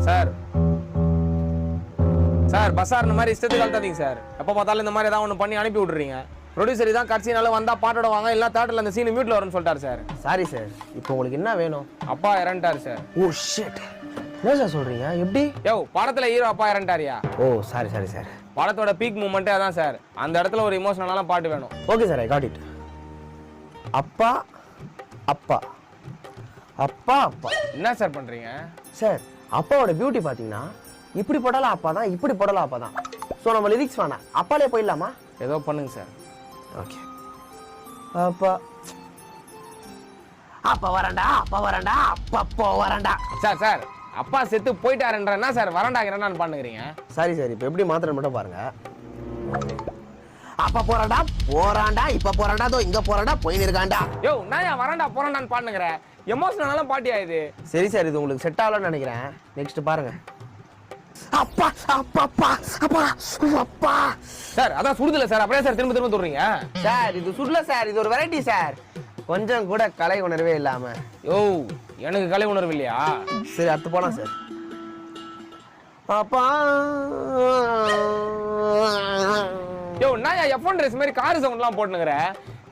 Sir sir Bazaar இந்த மாதிரி இஷ்டத்துக்கு கலத்தாதீங்க சார். எப்போ பார்த்தாலும் இந்த மாதிரி ஏதாவது ஒன்று பண்ணி அனுப்பி விட்றீங்க. ப்ரொடியூசர் தான் கட்சினால வந்தா பாட்டோட வாங்க, இல்லை தேட்டரில் அந்த சீன் மியூட்ல வரும்னு சொல்லிட்டாரு சார். சாரி சார், இப்போ உங்களுக்கு என்ன வேணும்? அப்பா இறந்துட்டாரு சார். ஓ ஷிட், என்ன சார் சொல்றீங்க? எப்படி? யோ படத்துல ஹீரோ அப்பா இறந்துட்டாரியா? ஓ சாரி சாரி சார். படத்தோட பீக் மூமெண்ட்டே அதான் சார். அந்த இடத்துல ஒரு இமோஷனலான பாட்டு வேணும். Okay sir, I got it. அப்பா அப்பா அப்பா அப்பா. என்ன சார் பண்றீங்க சார்? அப்பாவோட பியூட்டி பாத்தீங்கன்னா இப்படி போடலாம் அப்பா தான், இப்படி போடலாம் அப்பா தான். ஸோ நம்ம லிரிக்ஸ் வேணாம், அப்பாலே போயிடலாமா? ஏதோ பண்ணுங்க சார். ஓகே. அப்பா அப்பா வரண்டா, அப்பா வரண்டா, அப்பா வரண்டா. சார் சார் அப்பா செத்து போயிட்டாருன்ற என்ன சார் வரண்டாங்கிறேன்னு பண்ணுறீங்க? சாரி சார், இப்போ எப்படி மாத்திரம் மட்டும் பாருங்க. அப்பா போறாண்டா போறாண்டா, இப்ப போறாண்டா, தோ இங்க போறாண்டா, போயின்னு இருக்காண்டா. யோ நான் வரண்டா போறாண்டான்னு பாடுங்கிறேன். எமோஷனலான பாட்டியா இது? சரி சார், இது உங்களுக்கு செட் ஆகலன்னு நினைக்கிறேன். நெக்ஸ்ட் பாருங்க. அப்பா அப்பா அப்பா அப்பா அப்பா. சார் அதான் சுடுதல சார், அப்படியே சார் திரும்ப திரும்ப சொல்றீங்க. சார் இது சுடல சார், இது ஒரு வெரைட்டி சார். கொஞ்சம் கூட கலை உணர்வே இல்லாம. யோ எனக்கு கலை உணர்வு இல்லையா? சரி அடுத்து போலாம் சார். அப்பா யோ நான் எஃப்ஒன் ரேஸ் மாதிரி கார் சவுண்ட்லாம் போட்டுனுங்கிற.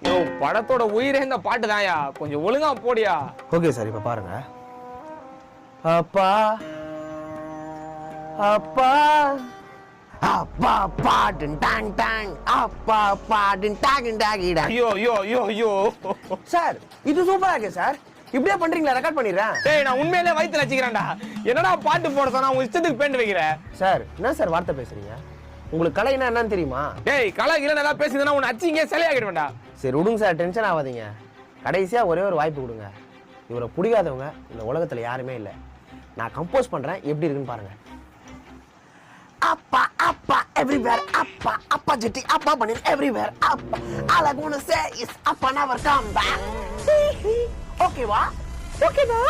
யோ படத்தோட உயிரே இந்த பாட்டு தான்யா, கொஞ்சம் ஒழுங்கா போடியா. ஓகே சார், இப்ப பாருங்க. அப்பா அப்பா அப்பா பாடன் டாங் டாங், அப்பா பாடன் டாங் டாகிடா. ஐயோ ஐயோ ஐயோ ஐயோ சார் இது சூப்பரா இருக்கு சார். இப்படியே பண்றீங்களா? ரெக்கார்ட் பண்ணிடுறேன். டேய் நான் உண்மையிலே வயித்துல வச்சுக்கிறேன்டா. என்னடா பாட்டு போட சொன்னா உங்க இஷ்டத்துக்கு பேண்ட் வைக்கிற? சார் என்ன சார் வார்த்தை பேசுறீங்க? உங்களுக்கு கலைனா என்னன்னு தெரியுமா? டேய் கலை இல்ல ஏதாவது பேசுதுன்னா உன்னை அச்சு இங்கே சிலையாகிடுவேன்டா. சரி விடுங்க சார், டென்ஷன் ஆகாதீங்க. கடைசியா ஒரே ஒரு வாய்ப்பு கொடுங்க. இவரை பிடிக்காதவங்க இந்த உலகத்துல யாருமே இல்லை. நான் கம்போஸ் பண்றேன், எப்படி இருக்குன்னு பாருங்க. அப்பா அப்பா everywhere, அப்பா அப்பா ஜெட்டி அப்பா பண்ணி everywhere, அப்பா all I wanna say is அப்பா never come back. ஓகேவா? ஓகேவா?